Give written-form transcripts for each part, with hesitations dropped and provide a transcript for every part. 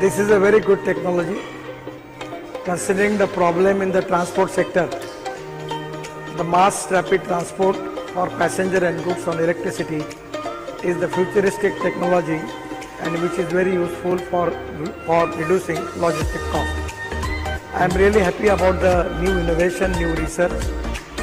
This is a very good technology. Considering the problem in the transport sector, the mass rapid transport for passenger and goods on electricity is the futuristic technology and which is very useful for reducing logistic cost. I am really happy about the new innovation, new research,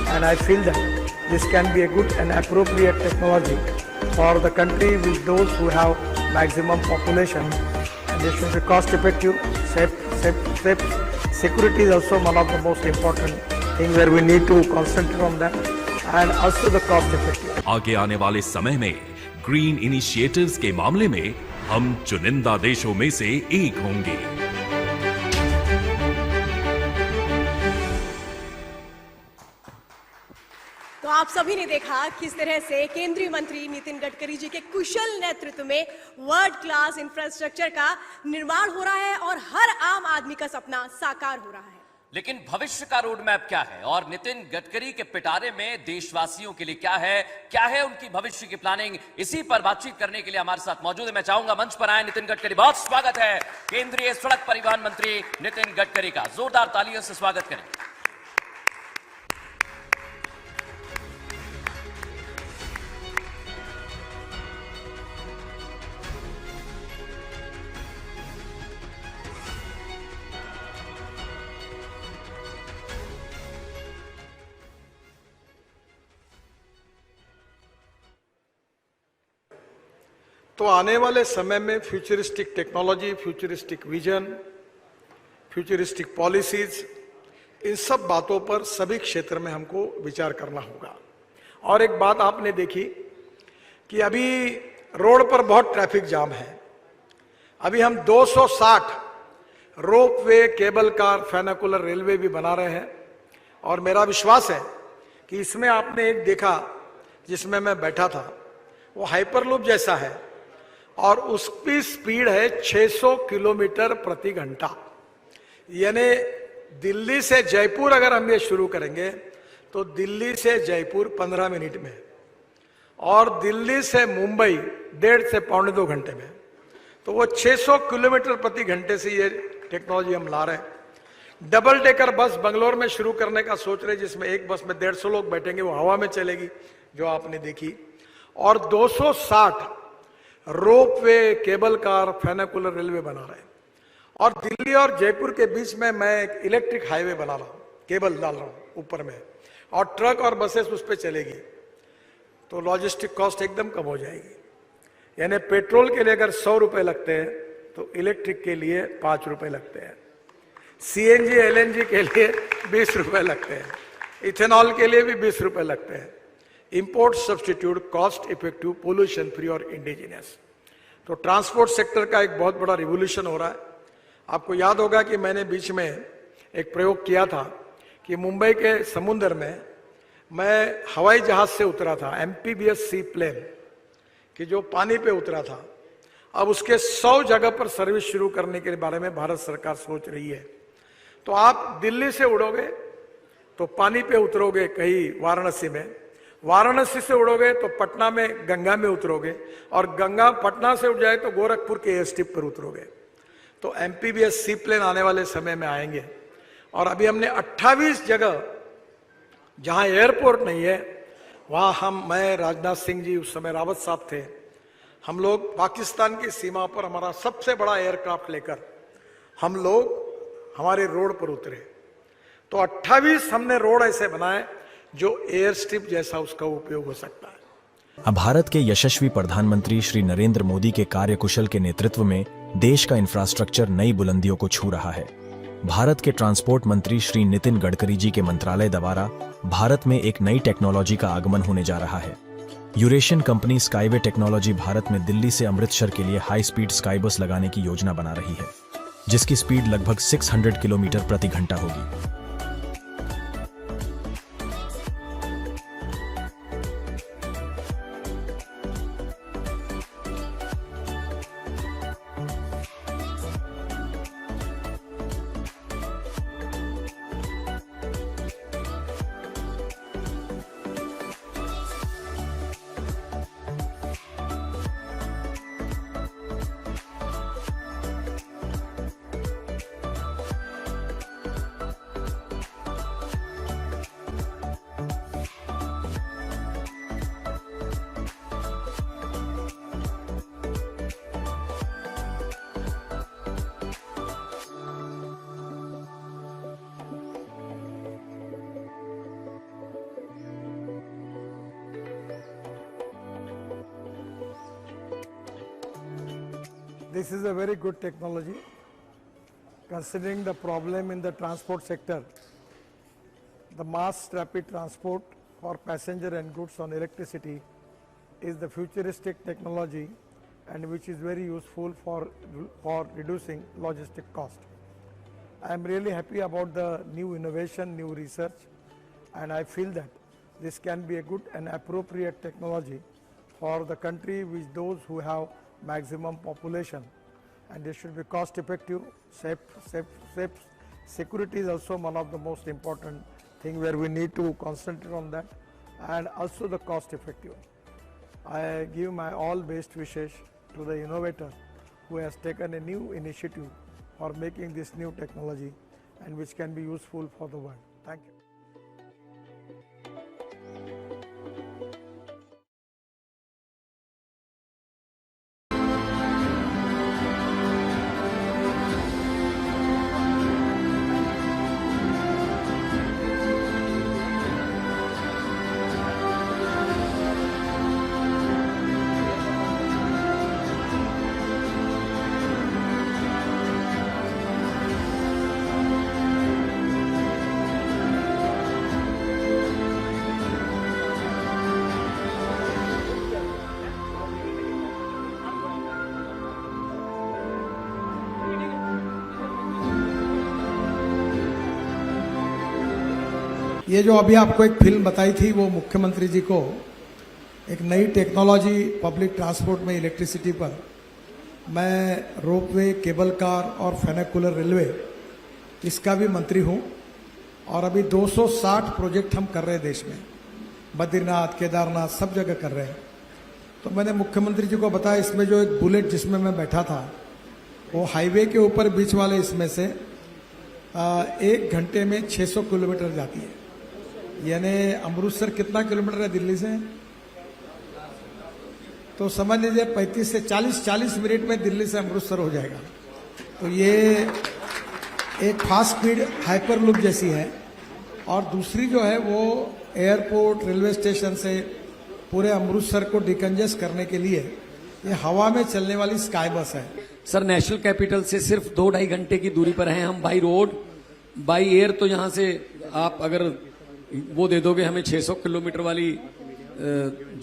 and I feel that this can be a good and appropriate technology for the country with those who have maximum population, and this should be cost effective, safe. Security is also one of the most important things where we need to concentrate on that, and also the cost effective. आगे आने वाले समय में green initiatives के मामले में हम चुनिंदा देशों में से एक होंगे। तो आप सभी ने देखा किस तरह से केंद्रीय मंत्री नितिन गडकरी जी के कुशल नेतृत्व में वर्ल्ड क्लास इंफ्रास्ट्रक्चर का निर्माण हो रहा है और हर आम आदमी का सपना साकार हो रहा है। लेकिन भविष्य का रोड मैप क्या है और नितिन गडकरी के पिटारे में देशवासियों के लिए क्या है उनकी भविष्य की प्लानिंग, इसी पर बातचीत करने के लिए हमारे साथ मौजूद है। मैं चाहूंगा मंच पर आए नितिन गडकरी। बहुत स्वागत है केंद्रीय सड़क परिवहन मंत्री नितिन गडकरी का, जोरदार तालियों से स्वागत करें। तो आने वाले समय में futuristic technology, futuristic vision, futuristic policies, इन सब बातों पर सभी क्षेत्र में हमको विचार करना होगा। और एक बात आपने देखी कि अभी रोड पर बहुत ट्रैफिक जाम है। अभी हम 260 रोपवे, केबल कार, फेनाकुलर रेलवे भी बना रहे हैं, और मेरा विश्वास है कि इसमें आपने एक देखा जिसमें मैं बैठा था, वो हाइपरलूप जैसा है और उसकी स्पीड है 600 किलोमीटर प्रति घंटा। यानी दिल्ली से जयपुर अगर हम ये शुरू करेंगे तो दिल्ली से जयपुर 15 मिनट में, और दिल्ली से मुंबई 1.5 से 1.25 घंटे में। तो वो 600 किलोमीटर प्रति घंटे से ये टेक्नोलॉजी हम ला रहे हैं। डबल डेकर बस बंगलोर में शुरू करने का सोच रहे, जिसमें एक बस में 150 लोग बैठेंगे, वो हवा में चलेगी, जो आपने देखी। और 260 रोपवे, केबल कार, फेनाकुलर रेलवे बना रहे हैं। और दिल्ली और जयपुर के बीच में मैं एक इलेक्ट्रिक हाईवे बना रहा हूं, केबल डाल रहा हूं ऊपर में, और ट्रक और बसेस उस पर चलेगी। तो लॉजिस्टिक कॉस्ट एकदम कम हो जाएगी। यानी पेट्रोल के लिए अगर 100 रुपए लगते हैं तो इलेक्ट्रिक के लिए 5 रुपए लगते हैं, सीएनजी एलएनजी के लिए 20 रुपए लगते हैं, इथेनॉल के लिए भी 20 रुपए लगते हैं। Import substitute, cost effective, pollution free और इंडिजिनियस। तो ट्रांसपोर्ट सेक्टर का एक बहुत बड़ा रिवोल्यूशन हो रहा है। आपको याद होगा कि मैंने बीच में एक प्रयोग किया था कि मुंबई के समुद्र में मैं हवाई जहाज से उतरा था, एम्फीबियस सी प्लेन, कि जो पानी पे उतरा था। अब उसके 100 जगह पर सर्विस शुरू करने के बारे में भारत सरकार सोच रही है। तो आप दिल्ली से उड़ोगे तो पानी पे उतरोगे कहीं वाराणसी में, वाराणसी से उड़ोगे तो पटना में गंगा में उतरोगे, और गंगा पटना से उड़ जाए तो गोरखपुर के एयरस्ट्रिप पर उतरोगे। तो एम्फीबियस सी प्लेन आने वाले समय में आएंगे। और अभी हमने 28 जगह जहां एयरपोर्ट नहीं है वहां मैं, राजनाथ सिंह जी, उस समय रावत साहब थे, हम लोग पाकिस्तान की सीमा पर हमारा सबसे बड़ा एयरक्राफ्ट लेकर हम लोग हमारे रोड पर उतरे। तो 28 हमने रोड ऐसे बनाए जो एयर स्ट्रिप जैसा उसका उपयोग हो सकता है। भारत के यशस्वी प्रधानमंत्री श्री नरेंद्र मोदी के कार्यकुशल के नेतृत्व में देश का इंफ्रास्ट्रक्चर नई बुलंदियों को छू रहा है। भारत के ट्रांसपोर्ट मंत्री श्री नितिन गडकरी जी के मंत्रालय द्वारा भारत में एक नई टेक्नोलॉजी का आगमन होने जा रहा है। Eurasian company skyway technology Bharat में दिल्ली से अमृतसर के लिए हाई स्पीड स्काई बस लगाने की योजना बना रही है, जिसकी स्पीड लगभग 600 किलोमीटर प्रति घंटा होगी। This is a very good technology. Considering the problem in the transport sector, the mass rapid transport for passenger and goods on electricity is the futuristic technology and which is very useful for reducing logistic cost. I am really happy about the new innovation, new research, and I feel that this can be a good and appropriate technology for the country with those who have maximum population, and they should be cost effective, safe. Security is also one of the most important thing where we need to concentrate on that, and also the cost effective. I give my all best wishes to the innovator who has taken a new initiative for making this new technology and which can be useful for the world. Thank you. ये जो अभी आपको एक film बताई थी वो मुख्यमंत्री जी को एक नई टेक्नोलॉजी पब्लिक ट्रांसपोर्ट में इलेक्ट्रिसिटी पर, मैं रोपवे, केबल कार और फेनिकुलर रेलवे इसका भी मंत्री हूं और अभी 260 प्रोजेक्ट हम कर रहे हैं देश में, बद्रीनाथ, केदारनाथ सब जगह कर रहे हैं। तो मैंने मुख्यमंत्री जी को बताया इसमें जो एक बुलेट जिसमें मैं बैठा था वो हाईवे के ऊपर बीच वाले इसमें से 1 घंटे में 600 किलोमीटर जाती है, यानी अमृतसर कितना किलोमीटर है दिल्ली से, तो समझ लीजिए 35 से 40 मिनट में दिल्ली से अमृतसर हो जाएगा। तो ये एक फास्ट स्पीड हाइपर लूप जैसी है। और दूसरी जो है वो एयरपोर्ट, रेलवे स्टेशन से पूरे अमृतसर को डिकंजेस्ट करने के लिए ये हवा में चलने वाली स्काई बस है। सर, नेशनल कैपिटल से सिर्फ 2-2.5 घंटे की दूरी पर हैं हम, बाई रोड, बाई एयर। तो यहां से आप अगर वो दे दोगे हमें 600 किलोमीटर वाली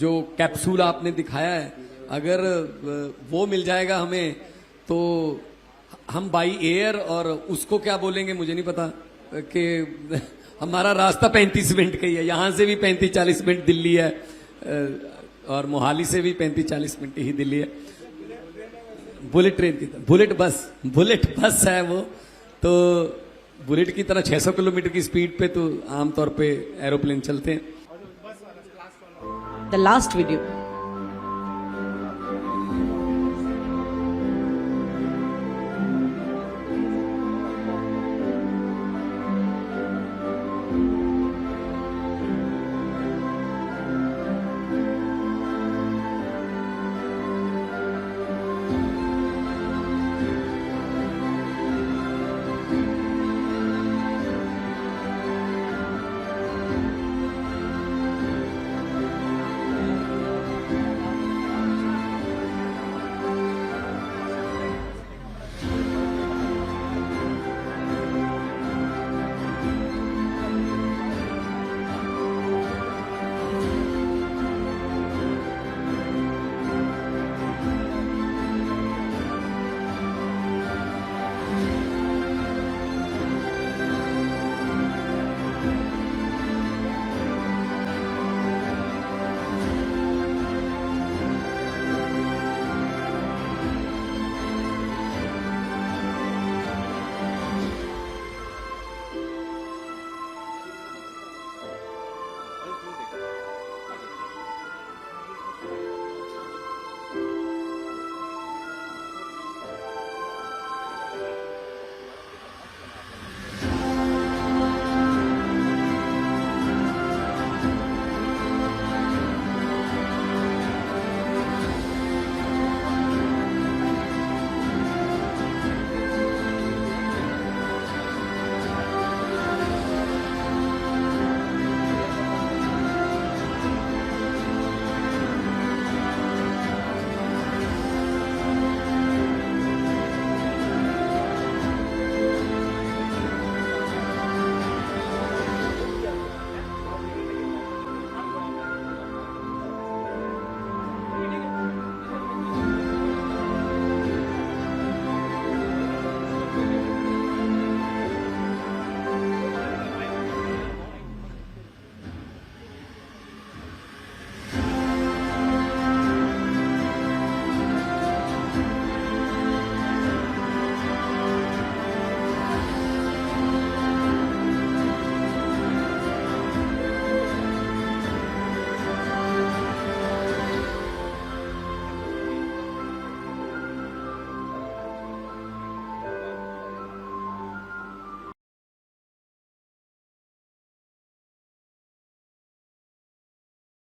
जो कैप्सूल आपने दिखाया है, अगर वो मिल जाएगा हमें तो हम बाई एयर, और उसको क्या बोलेंगे मुझे नहीं पता, कि हमारा रास्ता 35 मिनट का ही है, यहां से भी 35-40 मिनट दिल्ली है और मोहाली से भी 35-40 मिनट ही दिल्ली है। बुलेट ट्रेन की तरह, बुलेट बस है वो, तो बुलेट की तरह 600 किलोमीटर की स्पीड पे तो आमतौर पे एरोप्लेन चलते हैं। The last video